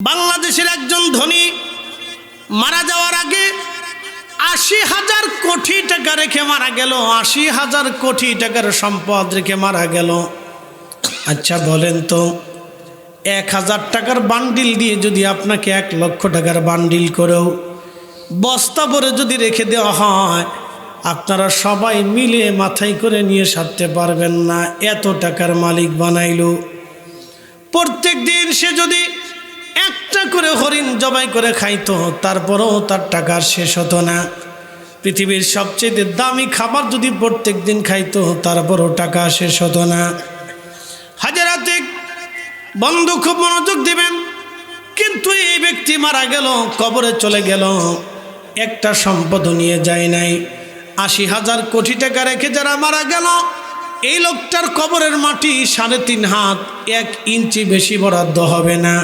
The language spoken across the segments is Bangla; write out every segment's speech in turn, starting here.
বাংলাদেশের একজন ধনী মারা যাওয়ার আগে ৮০,০০০ কোটি টাকা রেখে মারা গেল। ৮০,০০০ কোটি টাকার সম্পদ রেখে মারা গেল। আচ্ছা বলেন তো, ১,০০০ টাকার বান্ডিল দিয়ে যদি আপনাকে ১,০০,০০০ টাকার বান্ডিল করেও বস্তা ভরে যদি রেখে দেওয়া হয়, আপনারা সবাই মিলে মাথায় করে নিয়ে সারতে পারবেন না। এত টাকার মালিক বানাইল। প্রত্যেক দিন সে যদি একটা করে হরিণ জবাই করে খাইতো, তারপরেও তার টাকা শেষ হতো না। পৃথিবীর সবচেয়ে দামি খাবার যদি প্রত্যেক দিন খাইতো, তারপরেও টাকা শেষ হতো না। হাজারাতে বন্ধু, খুব মনোযোগ দিবেন। কিন্তু এই ব্যক্তি মারা গেল, কবরে চলে গেল, একটা সম্পদও নিয়ে যায় নাই। ৮০,০০০ কোটি টাকা রেখে যারা মারা গেল, এই লোকটার কবরের মাটি ৩.৫ হাত, ১ ইঞ্চি বেশি বরাদ্দ হবে না।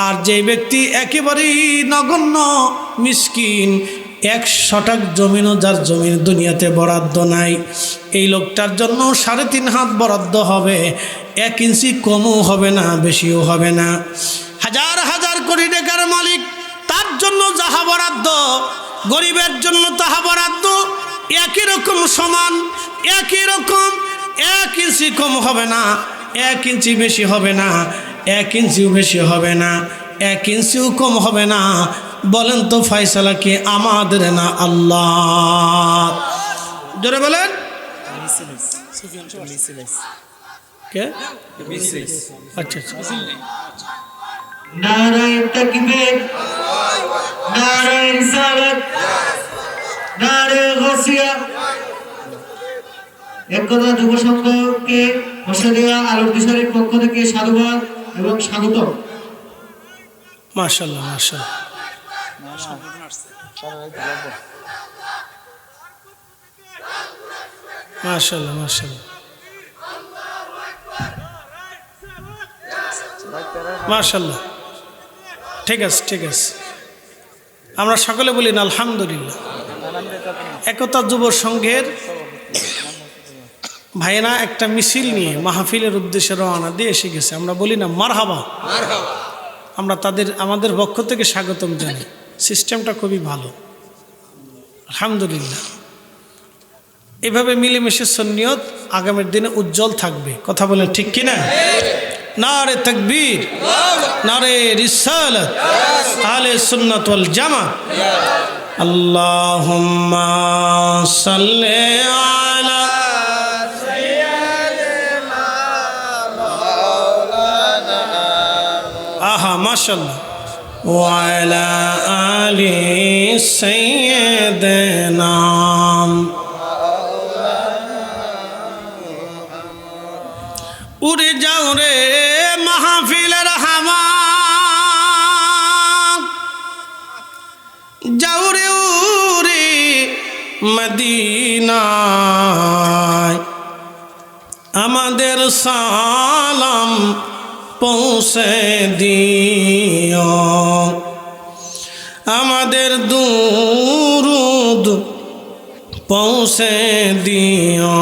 আর যে ব্যক্তি একেবারেই নগণ্য মিসকিন, ১ শতক জমিনও যার জমির দুনিয়াতে বরাদ্দ নাই, এই লোকটার জন্য ৩.৫ হাত বরাদ্দ হবে, ১ ইঞ্চি কমও হবে না, বেশিও হবে না। হাজার হাজার কোটি টাকার মালিক, তার জন্য যাহা বরাদ্দ, গরিবের জন্য তাহা বরাদ্দ একই রকম সমান, একই রকম। ১ ইঞ্চি কম হবে না, ১ ইঞ্চি বেশি হবে না, ১ ইঞ্চিও বেশি হবে না, ১ ইঞ্চিও কম হবে না। বলেন তো ফয়সালা কি আমাদের না আল্লাহ? জোরে বলেন। কে? আচ্ছা আচ্ছা। নারায়ে তাকবীর, নারায়ে রিসালাত, নারায়ে গাসিয়া। একতা যুব সংঘকে হোসেনিয়া আলোকদিশারির পক্ষ থেকে সাধুবাদ এবং স্বাগতম। মাশাআল্লাহ মাশাআল্লাহ। মাশাআল্লাহ মাশাআল্লাহ মাশাআল্লাহ। ঠিক আছে ঠিক আছে, আমরা সকলে বলি না আলহামদুলিল্লাহ। একতা যুব সংঘের ভাইয়েরা একটা মিছিল নিয়ে মাহফিলের উদ্দেশ্যে রওনা দিয়ে এসে গেছে। আমরা বলি না মারহাবা, আমরা তাদের আমাদের পক্ষ থেকে স্বাগতম জানাই। সিস্টেমটা খুবই ভালো, আলহামদুলিল্লাহ। এভাবে মিলেমিশে সুন্নিয়ত আগামীর দিনে উজ্জ্বল থাকবে। কথা বলেন ঠিক কিনা? নারে তাকবীর, নারে রিসালাত, আহলে সুন্নাত ওয়াল জামাত। আল্লাহুম্মা সাল্লি আলা সাইয়্যিদিনা মাওলানা, আহা মাশাআল্লাহ, ওয়া আলা আলি সাইয়্যিদিনা। উড়ে যাও রে মাহফিলের হাওয়া, যাও রে উড়ে মদিনায়, আমাদের সালাম পৌঁছে দিও, আমাদের দুরুদ পৌঁছে দিও।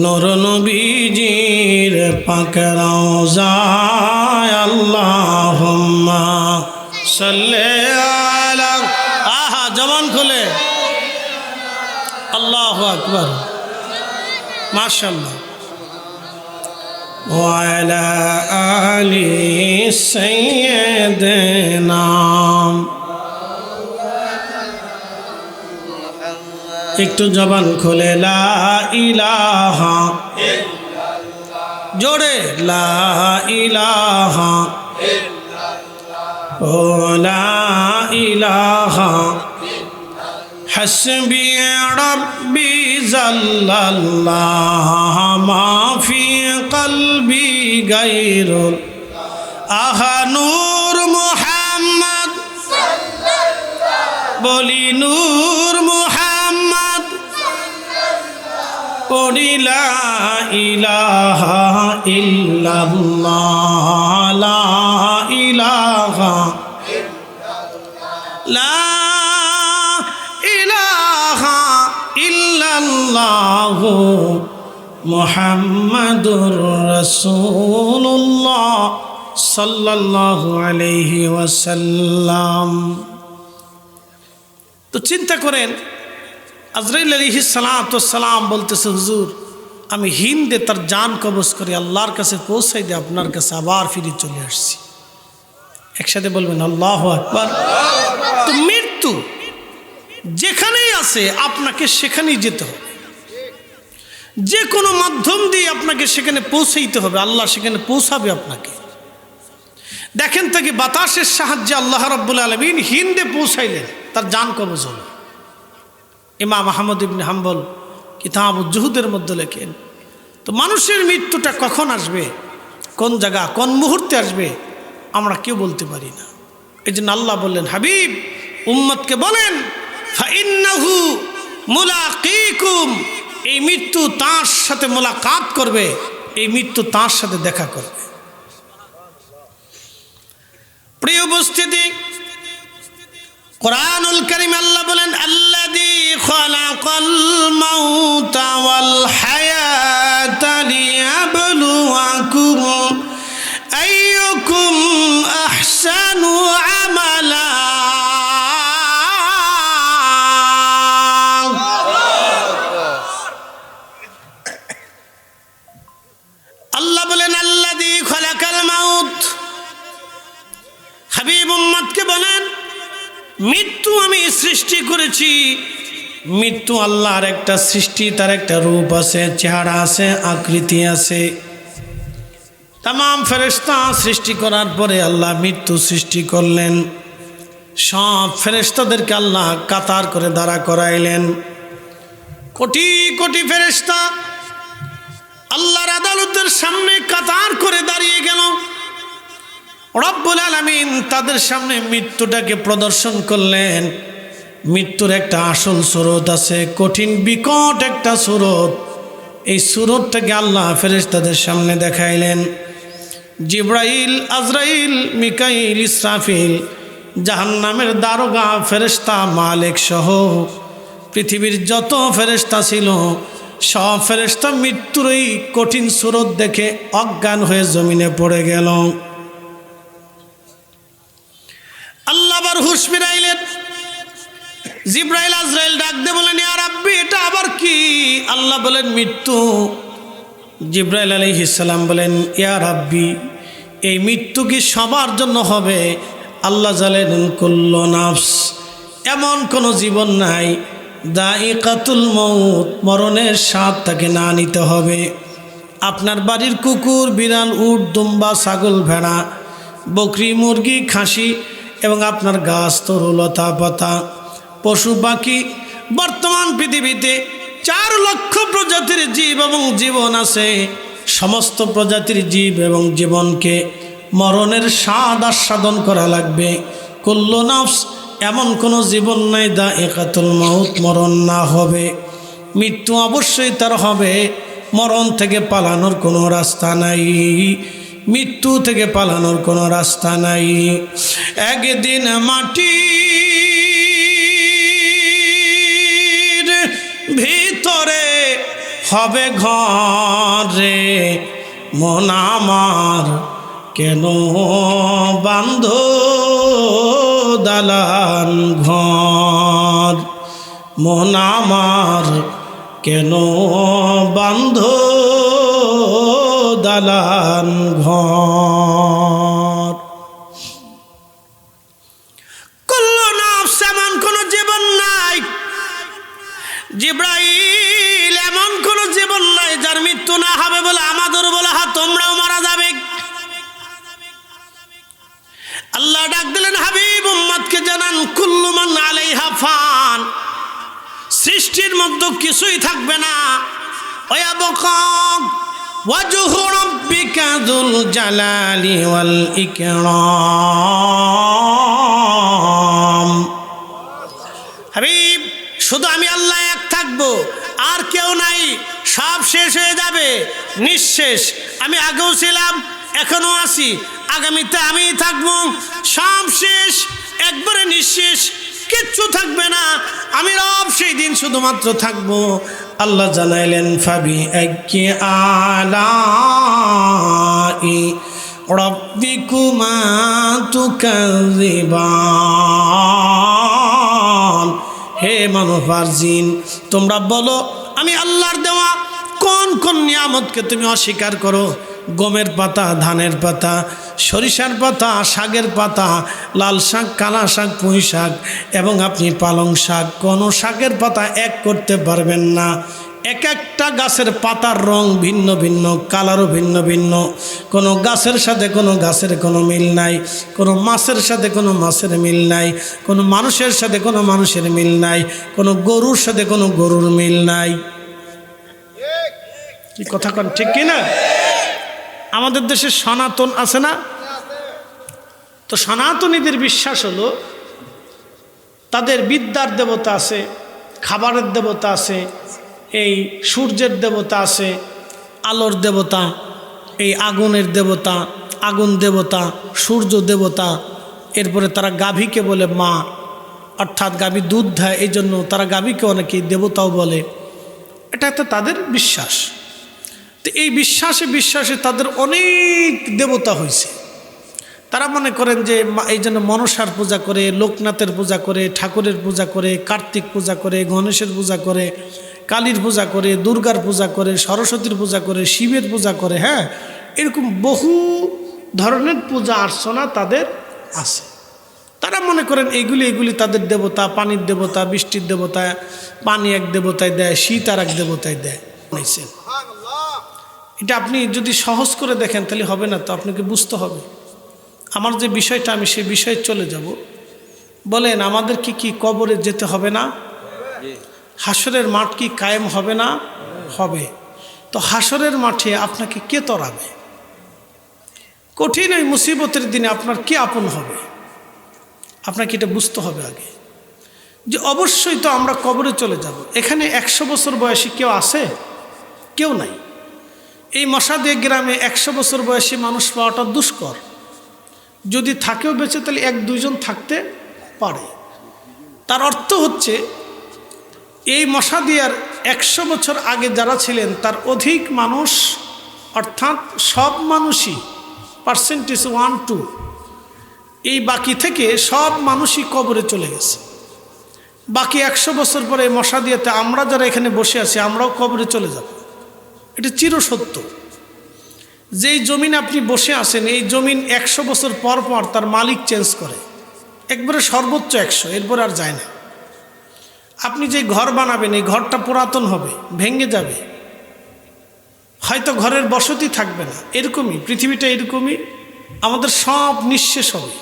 নূর নবীজির পাক রওজায়, আল্লাহুম্মা সাল্লি আলা। আহা জবান খুলে আল্লাহু আকবার, মাশাআল্লাহ। ওয়া আলা আলি সাইয়্যিদিনা। একটু জবান খুলে লা ইলাহা ইল্লাল্লাহ, জোরে লা ইলাহা ইল্লাল্লাহ, ও লা ইলাহা হাসবি রাব্বি জাল্লাল্লাহ, মা ফি কলবি গায়রুল। আহা নূর মুহাম্মদ সাল্লাল্লাহ, বলি নূর মুহাম্মদ, পড়ি লা ইলাহা ইল্লাল্লাহ, লা ইলাহা ইল্লাল্লাহ, লা ইলাহা ইল্লাল্লাহ, মুহাম্মাদুর রাসূলুল্লাহ সাল্লাল্লাহু আলাইহি ওয়াসাল্লাম। তো চিন্তা করেন, আজরাইল আলাইহিস সালাম বলতেছে, হুজুর আমি হিন্দে তার জান কবজ করে আল্লাহর কাছে পৌঁছাই দিয়ে আপনার কাছে আবার ফিরে চলে আসছি। একসাথে বলবেন আল্লাহু আকবার। তো মৃত্যু যেখানেই আছে আপনাকে সেখানেই যেতে হবে, যে কোনো মাধ্যম দিয়ে আপনাকে সেখানে পৌঁছাইতে হবে, আল্লাহ সেখানে পৌঁছাবে আপনাকে। দেখেন তাকে বাতাসের সাহায্যে আল্লাহ রাব্বুল আলামিন হিন্দে পৌঁছাইলেন, তার জান কবজ হল। ইমাম আহমদ ইবনে হাম্বল কিতাব জুহুদের মধ্যে লেখেন, তো মানুষের মৃত্যুটা কখন আসবে, কোন জায়গা কোন মুহূর্তে আসবে আমরা কেউ বলতে পারি না। এই জন্য আল্লাহ বললেন, হাবিব উম্মতকে বলেন, ফাইন্নাহু মুলাকিকুম, এই মৃত্যু তার সাথে মোলাকাত করবে, এই মৃত্যু তার সাথে দেখা করবে। প্রিয় উপস্থিতি, কোরআনুল কারীম আল্লাহ বলেন, আল্লাযী খালাকাল মাউতা ওয়াল হায়াতা লিয়াবলুয়াকুম আইয়ুকুম আহসানু আমালা। আল্লাহ বলেন, আল্লাযী খালাকাল মাউত, হাবিব উম্মতকে বলেন মৃত্যু আমি সৃষ্টি করেছি। মৃত্যু আল্লাহর একটা সৃষ্টি, তার একটা রূপ আছে, চেহারা আছে, আকৃতি আছে। তামাম ফেরেশতা সৃষ্টি করার পরে আল্লাহ মৃত্যু সৃষ্টি করলেন। সব ফেরেশতাদেরকে আল্লাহ কাতার করে দাঁড়া করাইলেন। কোটি কোটি ফেরেশতা আল্লাহর আদালতের সামনে কাতার করে দাঁড়িয়ে গেল। রব্বুল আলামিন তাদের সামনে মৃত্যুটাকে প্রদর্শন করলেন। মৃত্যুর একটা আসল সুরত আছে, কঠিন বিকট একটা সুরত। এই সুরতটাকে আল্লাহ ফেরেশতাদের সামনে দেখাইলেন। জিব্রাইল, আজরাইল, মিকাইল, ইসরাফিল, জাহান্নামের দারোগা ফেরেশতা মালিক সহ পৃথিবীর যত ফেরেশতা ছিল সব ফেরেশতা মৃত্যুর এই কঠিন সুরত দেখে অজ্ঞান হয়ে জমিনে পড়ে গেল। আল্লাহ আবার হুঁশ ফিরাইলেন। জিব্রাইল আজরাইল ডাক দিয়ে বলেন, ইয়া রাব্বি, এটা আবার কি? আল্লাহ বলেন, মৃত্যু। জিব্রাইল আলাইহিস সালাম বলেন, ইয়া রাব্বি, এই মৃত্যু কি সবার জন্য হবে? আল্লাহ জানেন কুল্লু নাফস, এমন কোনো জীবন নাই দাইকাতুল মউত, মরণের স্বাদ তাকে না নিতে হবে। আপনার বাড়ির কুকুর, বিড়াল, উট, দুম্বা, ছাগল, ভেড়া, বকরি, মুরগি, খাসি এবং আপনার গাছ, তরুলতা পাতা, পশু পাখি, বর্তমান পৃথিবীতে 4 লক্ষ প্রজাতির জীব এবং জীবন আছে। সমস্ত প্রজাতির জীব এবং জীবনকে মরণের স্বাদ আস্বাদন করা লাগবে। কুল্লু নাফস, এমন কোনো জীবন নাই দাইকাতুল মউত, মরণ না হবে। মৃত্যু অবশ্যই তার হবে, মরণ থেকে পালানোর কোনো রাস্তা নাই, মৃত্যু থেকে পালানোর কোনো রাস্তা নাই। একদিন মাটির ভিতরে হবে ঘরে, মন আমার কেন বান্ধ দালান ঘর, মন আমার কেন বান্ধ দালান ঘর। কুল্লু নাফস, এমন কোন জীবন নাই। জিব্রাইল, এমন কোন জীবন নাই যার মৃত্যু না হবে বলে আমাদের বলা হয় তোমরাও মারা যাবে। আল্লাহ ডাক দিলেন, হাবিব উম্মতকে জানান, কুল্লু মান আলাইহা ফান, সৃষ্টির মধ্যে কিছুই থাকবে না। ওয়ায়াবকা ওয়াজহু রাব্বিকা যুল জালালি ওয়াল ইকরাম। হাবিব, শুধু আমি আল্লাহ এক থাকবো, আর কেউ নাই, সব শেষ হয়ে যাবে, নিঃশেষ। আমি আগেও ছিলাম, এখনো আছি, আগামীতে আমি থাকবো, সব শেষ, একবারে নিঃশেষ, কিচ্ছু থাকবে না। আমি রব সেই দিন শুধুমাত্র থাকবো। আল্লাহ জানাইলেন, ফাবি আইয়ি আলাই রব্বিকুমা তুকাযিবান। হে মানব আর জিন, তোমরা বলো আমি আল্লাহর দেওয়া কোন কোন নিয়ামতকে তুমি অস্বীকার করো? গমের পাতা, ধানের পাতা, সরিষার পাতা, শাকের পাতা, লাল শাক, কালা শাক, পুঁই শাক এবং আপনি পালং শাক, কোনো শাকের পাতা এক করতে পারবেন না। এক একটা গাছের পাতার রং ভিন্ন ভিন্ন, কালারও ভিন্ন ভিন্ন। কোনো গাছের সাথে কোনো গাছের কোনো মিল নাই, কোনো মাছের সাথে কোনো মাছের মিল নাই, কোনো মানুষের সাথে কোনো মানুষের মিল নাই, কোনো গরুর সাথে কোনো গরুর মিল নাই। কি কথা কন ঠিক কিনা? আমাদের দেশে সনাতন আছে না? তো সনাতনীদের বিশ্বাস হলো তাদের বিদ্যার দেবতা আছে, খাবারের দেবতা আছে, এই সূর্যের দেবতা আছে, আলোর দেবতা, এই আগুনের দেবতা, আগুন দেবতা, সূর্য দেবতা। এরপরে তারা গাভীকে বলে মা, অর্থাৎ গাভী দুধ দেয়, এই জন্য তারা গাভীকে অনেকেই দেবতাও বলে। এটা একটা তাদের বিশ্বাস। তো এই বিশ্বাসে তাদের অনেক দেবতা হয়েছে। তারা মনে করেন যে এই জন্য মনসার পূজা করে, লোকনাথের পূজা করে, ঠাকুরের পূজা করে, কার্তিক পূজা করে, গণেশের পূজা করে, কালীর পূজা করে, দুর্গার পূজা করে, সরস্বতীর পূজা করে, শিবের পূজা করে। হ্যাঁ, এরকম বহু ধরনের পূজা অর্চনা তাদের আছে। তারা মনে করেন এগুলি তাদের দেবতা, পানির দেবতা, বৃষ্টির দেবতা, পানি এক দেবতায় দেয়, শীত আর এক দেবতায় দেয়। এটা আপনি যদি সহজ করে দেখেন তাহলে হবে না, তো আপনাকে বুঝতে হবে। আমার যে বিষয়টা, আমি সেই বিষয়ে চলে যাব। বলেন আমাদের কি কবরে যেতে হবে না? হাসরের মাঠ কি কায়েম হবে না? হবে। তো হাসরের মাঠে আপনাকে কে তরাবে? কঠিন এই মুসিবতের দিনে আপনার কে আপন হবে? আপনাকে এটা বুঝতে হবে আগে, যে অবশ্যই তো আমরা কবরে চলে যাব। এখানে 100 বছর বয়সী কেউ আছে? কেউ নাই। এই মশাদে গ্রামে 100 বছর বয়সী মানুষ পাওয়াটা দুষ্কর। যদি থাকেও বেঁচে তাহলে 1-2 জন থাকতে পারে। তার অর্থ হচ্ছে এই মশাদিয়ার 100 বছর আগে যারা ছিলেন তার অধিক মানুষ, অর্থাৎ সব মানুষই পার্সেন্টেজ 1-2, এই বাকি থেকে সব মানুষই কবরে চলে গেছে। বাকি 100 বছর পরে এই মশাদিয়াতে আমরা যারা এখানে বসে আছি আমরাও কবরে চলে যাব। এটা চিরসত্য। যেই জমিন আপনি বসে আছেন, এই জমিন 100 বছর পর পর তার মালিক চেঞ্জ করে, একবারে সর্বোচ্চ 100, এরপর আর যায় না। আপনি যে ঘর বানাবেন, এই ঘরটা পুরাতন হবে, ভেঙে যাবে, হয়তো ঘরের বসতি থাকবে না। এরকমই পৃথিবীটা, এরকমই আমাদের সব নিঃশেষ হবে,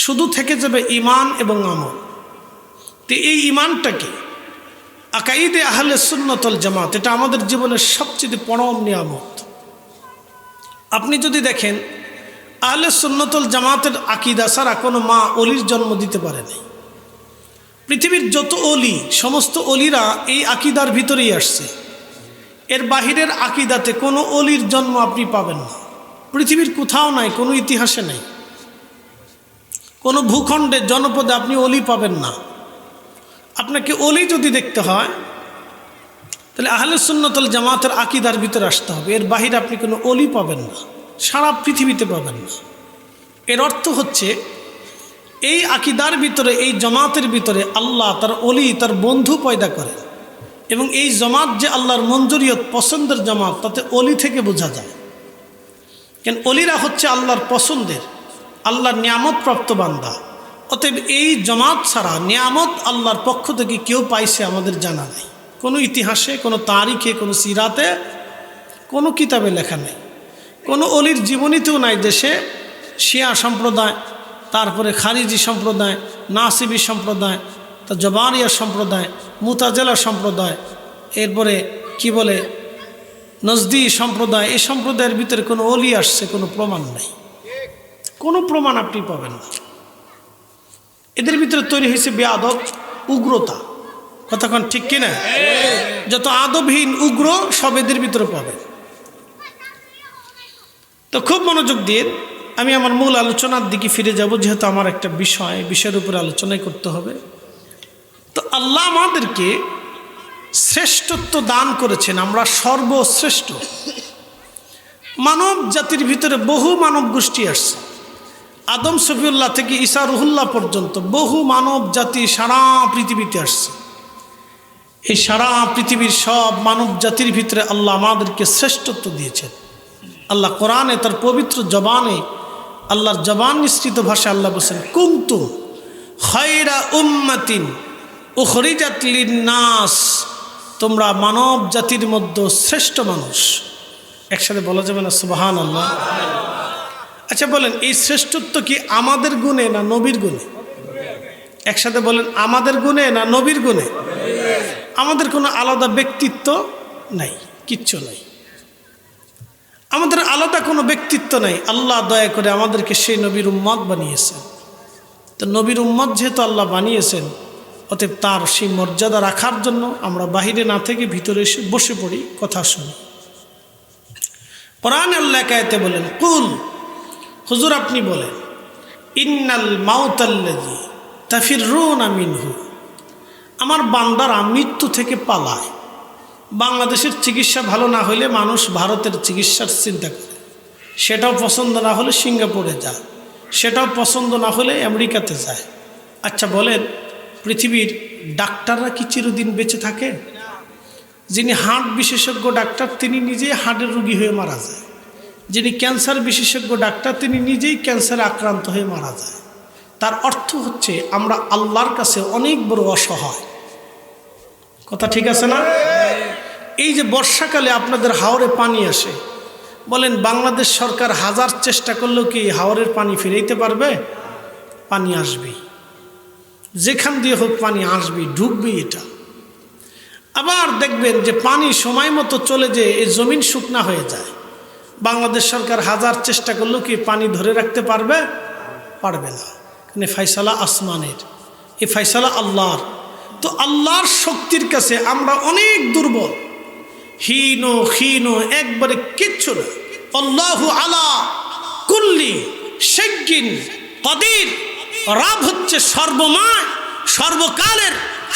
শুধু থেকে যাবে ঈমান এবং আমল। তো এই ঈমানটাকে আকাইদে আহলে সুন্নাত ওয়াল জামাত, এটা আমাদের জীবনের সবচেয়ে পরম নিয়ামত। আপনি যদি দেখেন আহলে সুন্নাত ওয়াল জামাতের আকীদা ছাড়া কোনো মা অলির জন্ম দিতে পারে নাই। পৃথিবীর যত অলি, সমস্ত অলিরা এই আকীদার ভিতরেই আসছে। এর বাহিরের আকীদাতে কোনো অলির জন্ম আপনি পাবেন না। পৃথিবীর কোথাও নাই, কোনো ইতিহাসে নেই, কোনো ভূখণ্ডে জনপদে আপনি অলি পাবেন না। আপনাকে অলি যদি দেখতে হয় তাহলে আহলে সুন্নাত ওয়াল জামাতের আকীদার ভিতরে আসতে হবে। এর বাহিরে আপনি কোনো অলি পাবেন না, সারা পৃথিবীতে পাবেন না। এর অর্থ হচ্ছে এই আকীদার ভিতরে, এই জামাতের ভিতরে আল্লাহ তার অলি, তার বন্ধু পয়দা করেন। এবং এই জামাত যে আল্লাহর মঞ্জুরিয়ত, পছন্দের জামাত, তাতে অলি থেকে বোঝা যায়। কেন অলিরা হচ্ছে আল্লাহর পছন্দের, আল্লাহর নিয়ামত প্রাপ্ত বান্দা। অতএব এই জামাত ছাড়া নিয়ামত আল্লাহর পক্ষ থেকে কেউ পাইছে আমাদের জানা নেই। কোনো ইতিহাসে, কোনো তারিখে, কোনো সিরাতে, কোনো কিতাবে লেখা নেই। কোনো অলির জীবনীতেও নাই দেশে শিয়া সম্প্রদায়, তারপরে খারিজি সম্প্রদায়, নাসিবি সম্প্রদায়, তা জবারিয়া সম্প্রদায়, মুতাজেলা সম্প্রদায়, এরপরে কি বলে নজদি সম্প্রদায়, এই সম্প্রদায়ের ভিতরে কোনো অলি আসছে কোনো প্রমাণ নেই। কোনো প্রমাণ আপনি পাবেন না। এদের ভিতরে তৈরি হয়েছে বেআদব, উগ্রতা। কতক্ষণ ঠিক কিনা? যত আদবহীন, উগ্র সব এদের ভিতরে পাবেন। তো খুব মনোযোগ দিয়ে আমি আমার মূল আলোচনার দিকে ফিরে যাব, যেহেতু আমার একটা বিষয়ের উপরে আলোচনাই করতে হবে। তো আল্লাহ আমাদেরকে শ্রেষ্ঠত্ব দান করেছেন, আমরা সর্বশ্রেষ্ঠ। মানব জাতির ভিতরে বহু মানব গোষ্ঠী আসছে। আদম সফিউল্লাহ থেকে ঈসা রুহুল্লাহ পর্যন্ত বহু মানব জাতি সারা পৃথিবীতে আসছে। এই সারা পৃথিবীর সব মানব জাতির ভিতরে আল্লাহ আমাদেরকে শ্রেষ্ঠত্ব দিয়েছেন। আল্লাহ কোরআনে তার পবিত্র জবানে, আল্লাহর জবান নিঃসৃত ভাষায় আল্লাহ বলেছেন, কুনতুম খায়রা উম্মাতিন উখরিজাত লিন-নাস, তোমরা মানব জাতির মধ্যে শ্রেষ্ঠ মানুষ। একসাথে বলা যাবে না সুবহানাল্লাহ? আচ্ছা বলেন, এই শ্রেষ্ঠত্ব কি আমাদের গুণে না নবীর গুণে? একসাথে বলেন, আমাদের গুণে না নবীর গুণে? আমাদের কোনো আলাদা ব্যক্তিত্ব নাই, কিচ্ছু নাই, আমাদের আলাদা কোনো ব্যক্তিত্ব নাই। আল্লাহ দয়া করে আমাদেরকে সেই নবীর উম্মত বানিয়েছেন। তো নবীর উম্মত যেহেতু আল্লাহ বানিয়েছেন, অতএব তার সেই মর্যাদা রাখার জন্য আমরা বাহিরে না থেকে ভিতরে এসে বসে পড়ি, কথা শুনি। কোরআনে আল্লাহ আয়াতে বলেন, কুল, হুজুর আপনি বলেন, ইন্নাল মাউতাল্লাযী তাফিররুনা মিনহু, আমার বান্দারা মৃত্যু থেকে পালায়। বাংলাদেশের চিকিৎসা ভালো না হলে মানুষ ভারতের চিকিৎসার চিন্তা করে, সেটাও পছন্দ না হলে সিঙ্গাপুরে যায়, সেটাও পছন্দ না হলে আমেরিকাতে যায়। আচ্ছা বলেন, পৃথিবীর ডাক্তাররা কি চিরদিন বেঁচে থাকে? যিনি হার্ট বিশেষজ্ঞ ডাক্তার, তিনি নিজেই হার্টের রোগী হয়ে মারা যায়। যিনি ক্যান্সার বিশেষজ্ঞ ডাক্তার, তিনি নিজেই ক্যান্সারে আক্রান্ত হয়ে মারা যায়। তার অর্থ হচ্ছে আমরা আল্লাহর কাছে অনেক বড় অসহায়। কথা ঠিক আছে না? এই যে বর্ষাকালে আপনাদের হাওরে পানি আসে, বলেন বাংলাদেশ সরকার হাজার চেষ্টা করলেও কি হাওরের পানি ফিরাইতে পারবে? পানি আসবেই, যেখান দিয়ে হোক পানি আসবেই, ঢুকবেই এটা। আবার দেখবেন যে পানি সময় মতো চলে যেয়ে এই জমিন শুকনা হয়ে যায়। বাংলাদেশ সরকার হাজার চেষ্টা করলেও কি পানি ধরে রাখতে পারবে? পারবে না। মানে ফয়সালা আসমানের, এই ফয়সালা আল্লাহর। তো আল্লাহর শক্তির কাছে আমরা অনেক দুর্বল, হীন, একবারে কিচ্ছু না। আল্লাহু আলা কুল্লি শাইইন কাদির, রব হচ্ছে সর্বময়, সর্বকালের,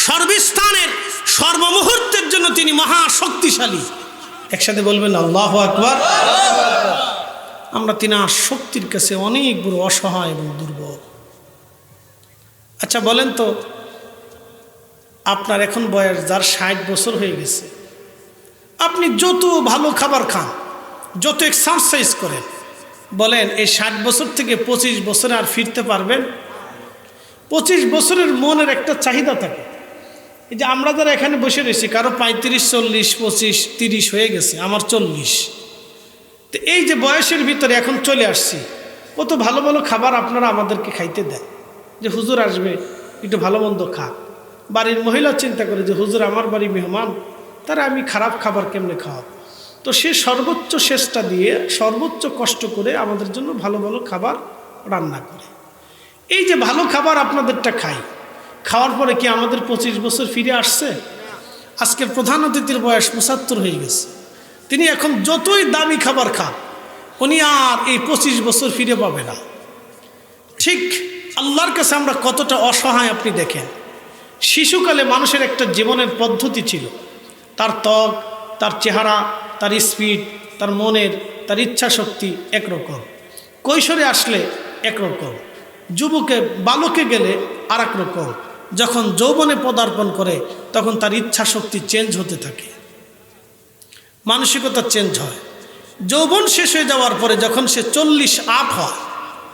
সর্বস্থানের, সর্বমুহূর্তের জন্য তিনি মহা শক্তিশালী। একসাথে বলবেন আল্লাহু আকবার। আমরা তিনার শক্তির কাছে অনেক বড় অসহায় এবং দুর্বল। আচ্ছা বলেন তো, আপনার এখন বয়স যার 60 বছর হয়ে গেছে, আপনি যত ভালো খাবার খান, যত এক্সারসাইজ করেন, বলেন এই 60 বছর থেকে 25 বছরে আর ফিরতে পারবেন? 25 বছরের মনের একটা চাহিদা থাকে। এই যে আমরা যারা এখানে বসে রয়েছি, কারো 35, 40, 25, 30 হয়ে গেছে, আমার 40। তো এই যে বয়সের ভিতরে এখন চলে আসছি, কত ভালো ভালো খাবার আপনারা আমাদেরকে খাইতে দেন, যে হুজুর আসবে একটু ভালো মন্দ খা। বাড়ির মহিলা চিন্তা করে যে হুজুর আমার বাড়ি মেহমান, তারা আমি খারাপ খাবার কেমনে খাওয়াবো? তো সে সর্বোচ্চ চেষ্টা দিয়ে, সর্বোচ্চ কষ্ট করে আমাদের জন্য ভালো ভালো খাবার রান্না করে। এই যে ভালো খাবার আপনাদেরটা খাই, খাওয়ার পরে কি আমাদের 25 বছর ফিরে আসছে? আজকের প্রধান অতিথির বয়স 75 হয়ে গেছে। তিনি এখন যতই দামি খাবার খান, উনি আর এই 25 বছর ফিরে পাবে না। ঠিক আল্লাহর কাছে আমরা কতটা অসহায় আপনি দেখেন। শিশুকালে মানুষের একটা জীবনের পদ্ধতি ছিল, তার ত্বক, তার চেহারা, তার স্পিড, তার মনের, তার ইচ্ছা শক্তি একরকম। কৈশোরে আসলে একরকম, যুবকে বালকে গেলে আর এক রকম। যখন যৌবনে পদার্পণ করে তখন তার ইচ্ছা শক্তি চেঞ্জ হতে থাকে, মানসিকতা চেঞ্জ হয়। যৌবন শেষ হয়ে যাওয়ার পরে যখন সে 40 আপ হয়,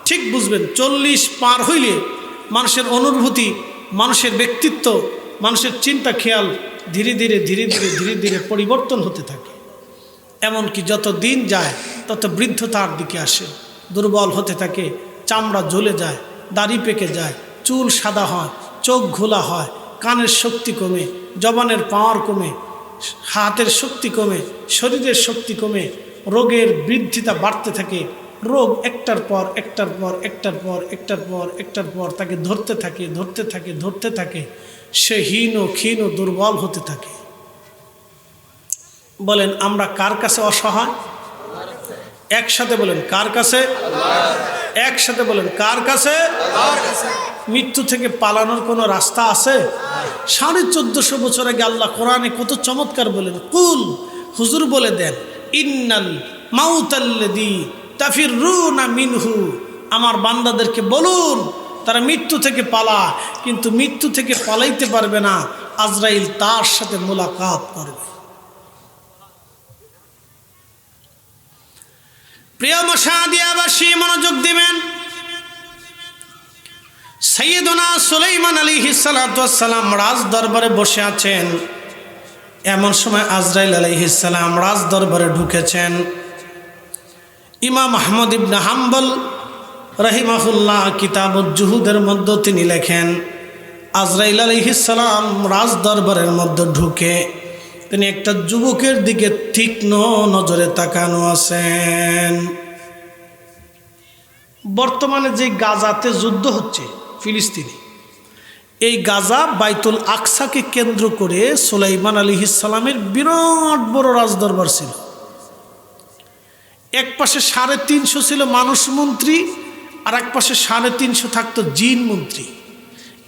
ঠিক বুঝবেন 40 পার হইলে মানুষের অনুভূতি, মানুষের ব্যক্তিত্ব, মানুষের চিন্তা খেয়াল ধীরে ধীরে পরিবর্তন হতে থাকে। এমনকি যত দিন যায় তত বৃদ্ধতার দিকে আসে, দুর্বল হতে থাকে, চামড়া জ্বলে যায়, দাড়ি পেকে যায়, চুল সাদা হয়, চোখ ঘোলা হয়, কানের শক্তি কমে, জবানের পাওয়ার কমে, হাতের শক্তি কমে, শরীরের শক্তি কমে, রোগের বৃদ্ধিতা বাড়তে থাকে। রোগ একটার পর একটার পর তাকে ধরতে থাকে। সে হীন ক্ষীণ দুর্বল হতে থাকে। বলেন আমরা কার কাছে অসহায়? একসাথে বলেন কার কাছে? একসাথে বলেন কার কাছে? মৃত্যু থেকে পালানোর কোনো রাস্তা আছে? 1450 বছর আগে আল্লাহ কোরআনে কত চমৎকার বলেন, কুল, হুজুর বলে দেন, ইন্নাল মাউতাল্লাযী তাফিরুনা মিনহু, আমার বান্দাদেরকে বলুন তারা মৃত্যু থেকে পালা, কিন্তু মৃত্যু থেকে পালাইতে পারবে না, আজরাইল তার সাথে মোলাকাত করবে। প্রিয় মশাদিয়াবাসী মনোযোগ দিবেন। সাইয়েদুনা সুলাইমান আলাইহিস সালাতু ওয়াস সালাম রাজ দরবারে বসে আছেন। এমন সময় আজরাইল আলাইহিস সালাম রাজ দরবারে ঢুকেছেন। ইমাম আহমদ ইবনে হাম্বল রাহিমাহুল্লাহ কিতাবুজ জুহুদের মধ্যে তিনি লেখেন, আজরাইল আলাইহিস সালাম রাজ দরবারের মধ্যে ঢুকে তিনি একটা যুবকের দিকে তীক্ষ্ণ নজরে তাকানো আছেন। বর্তমানে যে গাজাতে যুদ্ধ হচ্ছে ফিলিস্তিনে, এই গাজা বাইতুল আকসাকে কেন্দ্র করে সুলাইমান আলাইহিস সালামের বিরাট বড় রাজদরবার ছিল। এক পাশে 350 ছিল মানুষ মন্ত্রী, আর এক পাশে 350 থাকতো জিন মন্ত্রী।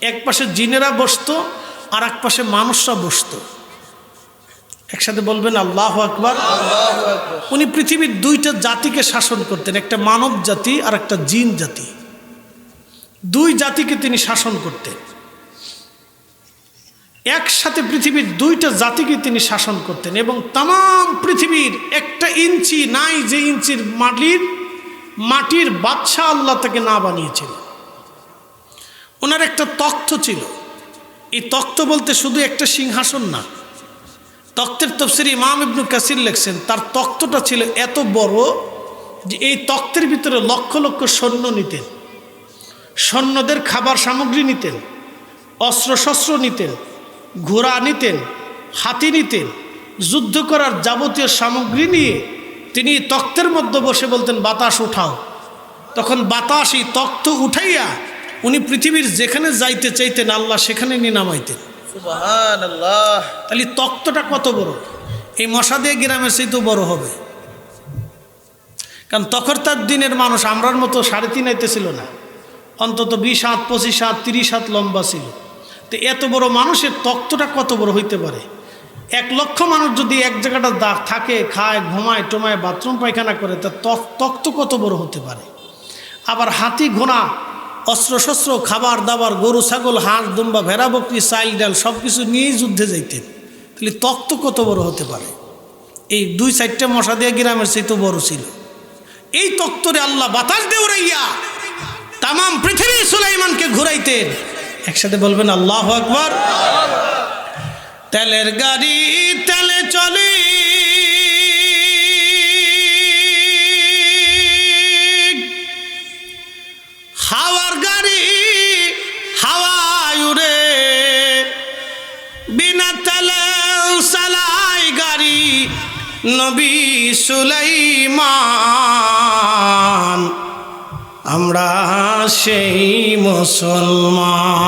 এক পাশে জিনেরা বসতো, আর এক পাশে মানুষরা বসতো। একসাথে বলবেন আল্লাহু আকবার। উনি পৃথিবীর 2টা জাতিকে শাসন করতেন, একটা মানব জাতি আর একটা জিন জাতি। 2 জাতিকে তিনি শাসন করতেন একসাথে, পৃথিবীর 2টা জাতিকে তিনি শাসন করতেন। এবং তাম পৃথিবীর 1 ইঞ্চি নাই যে ইঞ্চির মাটির বাদশা আল্লাহ তাকে না বানিয়েছিল। ওনার একটা তখ্ত ছিল। এই তখ্ত বলতে শুধু একটা সিংহাসন না, তখ্তের তাফসীরে ইমাম ইবনে কাসির লেখছেন তার তখ্তটা ছিল এত বড় যে এই তখ্তের ভিতরে লক্ষ লক্ষ সৈন্য নিতেন, সৈন্যদের খাবার সামগ্রী নিতেন, অস্ত্রশস্ত্র নিতেন, ঘোড়া নিতেন, হাতি নিতেন, যুদ্ধ করার যাবতীয় সামগ্রী নিয়ে তিনি তখ্তের মধ্যে বসে বলতেন বাতাস উঠাও। তখন বাতাস এই তখ্ত উঠাইয়া উনি পৃথিবীর যেখানে যাইতে চাইতেন আল্লাহ সেখানে নিয়ে নামাইতেন। সুবহানাল্লাহ। তাহলে তখ্তটা কত বড়! এই মশাদিয়া গ্রামের চেয়ে বড় হবে, কারণ তখনকার দিনের মানুষ আমরার মতো 3.5 হাইতে ছিল না, অন্তত 20 হাত 25 হাত 30 হাত লম্বা ছিল। তো এত বড় মানুষের তখ্তটা কত বড় হইতে পারে? 1 লক্ষ মানুষ যদি এক জায়গাটা থাকে, খায়, ঘুমায়, টমায়, বাথরুম পায়খানা করে, তা তখ্ত কত বড় হতে পারে? আবার হাতি ঘোড়া, অস্ত্রশস্ত্র, খাবার দাবার, গরু ছাগল, হাঁস দুম্বা, ভেড়া বকরি, চাইল ডাল সব কিছু নিয়েই যুদ্ধে যাইতেন। তাহলে তখ্ত কত বড় হতে পারে? এই 2-4টা মশাদিয়া গ্রামের চেয়ে বড় ছিল। এই তখ্তরে আল্লাহ বাতাস দিয়ে উড়াইয়া তাম পৃথিবী সুলাইমানকে ঘুরাইতেন। একসাথে বলবেন আল্লাহু আকবার। তেলের গাড়ি তেলে চলে, হাওয়ার গাড়ি হাওয়ায় উড়ে, বিনা তেলে চালাই গাড়ি নবী সুলাইমান, আমরা সেই মুসলমান।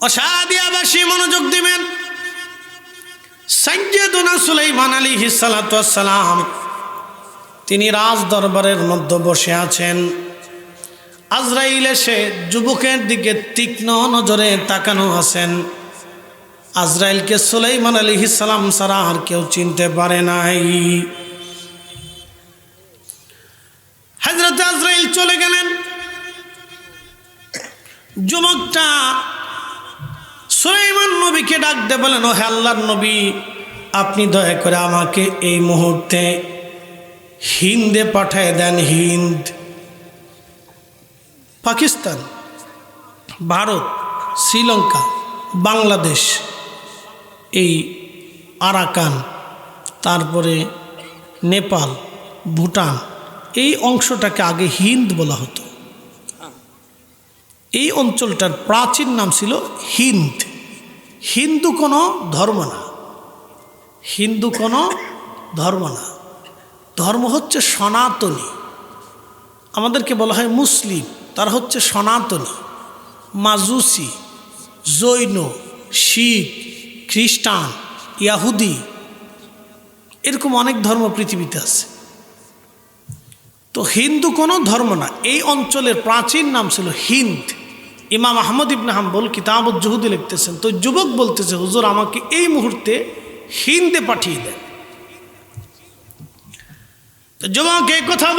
অসাদিয়াবাসী মনোযোগ দিবেন। সাইয়্যিদুনা সুলাইমান আলাইহিস সালাতু ওয়াস সালাম তিনি রাজ দরবারের মধ্যে বসে আছেন। আজরাইল এসে যুবকের দিকে তীক্ষ্ণ নজরে তাকানো আছেন। আজরাইলকে সুলাইমান আলাইহিস সালাম ছাড়া আর কেউ চিনতে পারে নাই। হযরত আজরাইল চলে গেলেন। যুবকটা সুলাইমান নবীকে ডাক দিয়ে বলেন, ও হে আল্লাহর নবী, আপনি দয়া করে আমাকে এই মুহূর্তে হিন্দে পাঠায় দেন। হিন্দ, পাকিস্তান, ভারত, শ্রীলঙ্কা, বাংলাদেশ, এই আরাকান, তারপরে নেপাল, ভুটান, এই অংশটাকে আগে হিন্দ বলা হতো। এই অঞ্চলটার প্রাচীন নাম ছিল হিন্দ। হিন্দু কোনো ধর্ম না, হিন্দু কোনো ধর্ম না, ধর্ম হচ্ছে সনাতনী। আমাদেরকে বলা হয় মুসলিম, তারা হচ্ছে সনাতনী। মাজুসি, জৈন, শিখ, খ্রিস্টান, ইয়াহুদি, এরকম অনেক ধর্ম পৃথিবীতে আছে। তো হিন্দু কোনো ধর্ম না। এই অঞ্চলের প্রাচীন নাম ছিল হিন্দ। ইমাম আহমদ ইবনে হাম্বল কিতাবুজ জুহুদে লিখতেছেন, তো যুবক বলতেছে, হুজুর আমাকে এই মুহূর্তে হিন্দে পাঠিয়ে দেন। তো যুবক এই কথা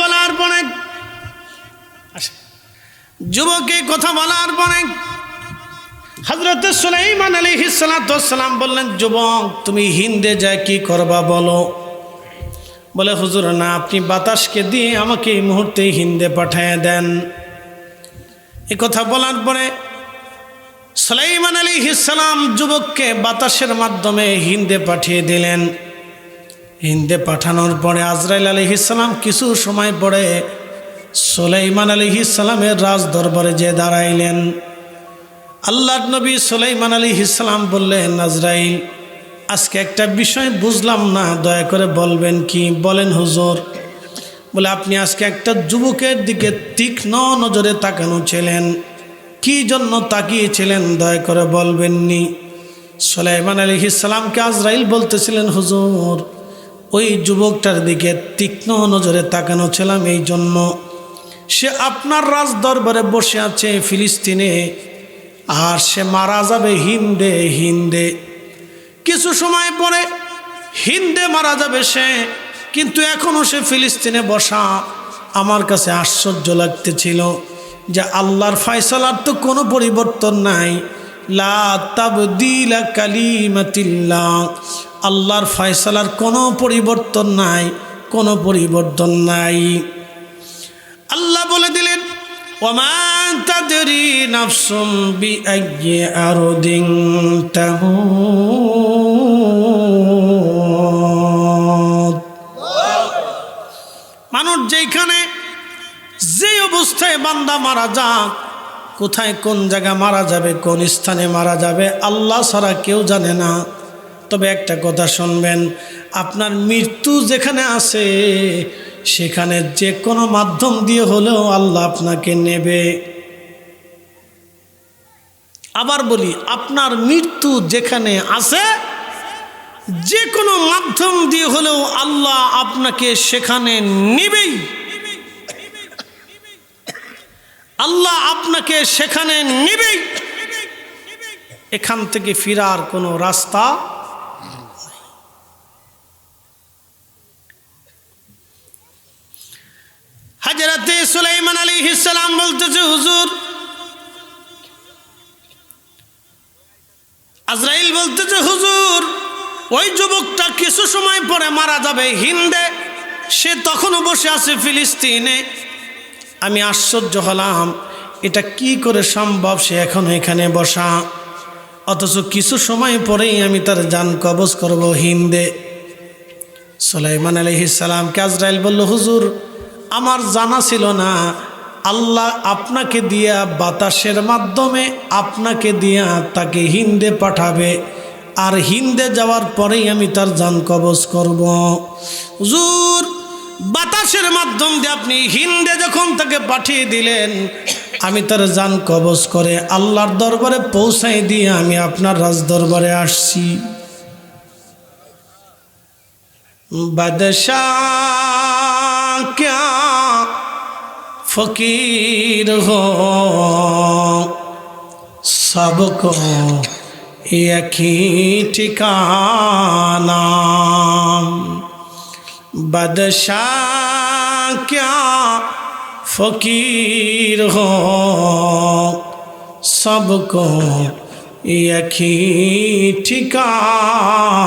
বলার পরে হযরত সুলাইমান আলাইহিস সালাম বললেন, যুবক তুমি হিন্দে যায় কি করবা বলো? বলে, হুজুর না, আপনি বাতাসকে দিয়ে আমাকে এই মুহূর্তে হিন্দে পাঠিয়ে দেন। এই কথা বলার পরে সুলাইমান আলাইহিস সালাম যুবককে বাতাসের মাধ্যমে হিন্দে পাঠিয়ে দিলেন। হিন্দে পাঠানোর পরে আজরাইল আলাইহিস সালাম কিছু সময় পরে সুলাইমান আলাইহিস সালামের রাজ দরবারে যে দাঁড়াইলেন। আল্লাহর নবী সুলাইমান আলাইহিস সালাম বললেন, আজরাইল আজকে একটা বিষয় বুঝলাম না, দয়া করে বলবেন কি? বলেন হুজুর। বলে, আপনি আজকে একটা যুবকের দিকে তীক্ষ্ণ নজরে তাকানো ছিলেন, কি জন্য তাকিয়েছিলেন দয়া করে বলবেননি? সুলাইমান আলাইহিস সালামকে আজরাইল বলতেছিলেন, হুজুর ওই যুবকটার দিকে তীক্ষ্ণ নজরে তাকানো ছিলাম এই জন্য, সে আপনার রাজ দরবারে বসে আছে ফিলিস্তিনে, আর সে মারা যাবে হিন্দে। হিন্দে কিছু সময় পরে হিন্দে মারা যাবে সে, কিন্তু এখনও সে ফিলিস্তিনে বসা। আমার কাছে আশ্চর্য লাগতেছিল যে আল্লাহর ফয়সালার তো কোনো পরিবর্তন নাই। লা তাবদীলা কালিমাতিল্লাহ, আল্লাহর ফয়সালার কোনো পরিবর্তন নাই, কোনো পরিবর্তন নাই। আল্লাহ বলে দিলেন, ওমা তাদরি নাফসুম বিআইয়ি আরদিন তামুত। মানুষ যেখানে যে অবস্থায় বান্দা মারা যাক, কোথায় কোন জায়গা মারা যাবে, কোন স্থানে মারা যাবে, আল্লাহ ছাড়া কেউ জানে না। তবে একটা কথা শুনবেন, আপনার মৃত্যু যেখানে আছে সেখানে যে কোনো মাধ্যম দিয়ে হলেও আল্লাহ আপনাকে নেবে। আবার বলি, আপনার মৃত্যু যেখানে আছে যে কোনো মাধ্যম দিয়ে হলেও আল্লাহ আপনাকে সেখানে নেবেই। আল্লাহ আপনাকে সেখানে নেবেই, এখান থেকে ফেরার কোনো রাস্তা। হযরতে সুলাইমান আলাইহিস সালাম বলতেছে, হুজুর আজরাইল বলতেছে, হুজুর ওই যুবকটা কিছু সময় পরে মারা যাবে হিন্দে, সে তখনও বসে আছে ফিলিস্তিনে। আমি আশ্চর্য হলাম, এটা কি করে সম্ভব? সে এখনো এখানে বসা, অথচ কিছু সময় পরেই আমি তার জান কবজ করব হিন্দে। সুলাইমান আলাইহিস সালামকে আজরাইল বলল, হুজুর আমার জানা ছিল না আল্লাহ আপনাকে দিয়া বাতাসের মাধ্যমে আপনাকে দিয়া তাকে হিন্দে পাঠাবে, আর হিন্দে যাওয়ার পরেই আমি তার জান কবজ করব। হুজুর বাতাসের মাধ্যম দিয়ে আপনি হিন্দে যখন তাকে পাঠিয়ে দিলেন, আমি তার জান কবজ করে আল্লাহর দরবারে পৌঁছাই দিয়ে আমি আপনার রাজ দরবারে আসছি। বাদশাহ क्या फकीर हो सबको एक ही ठिकाना, बादशाह क्या फकीर हो सबको एक ही ठिकाना।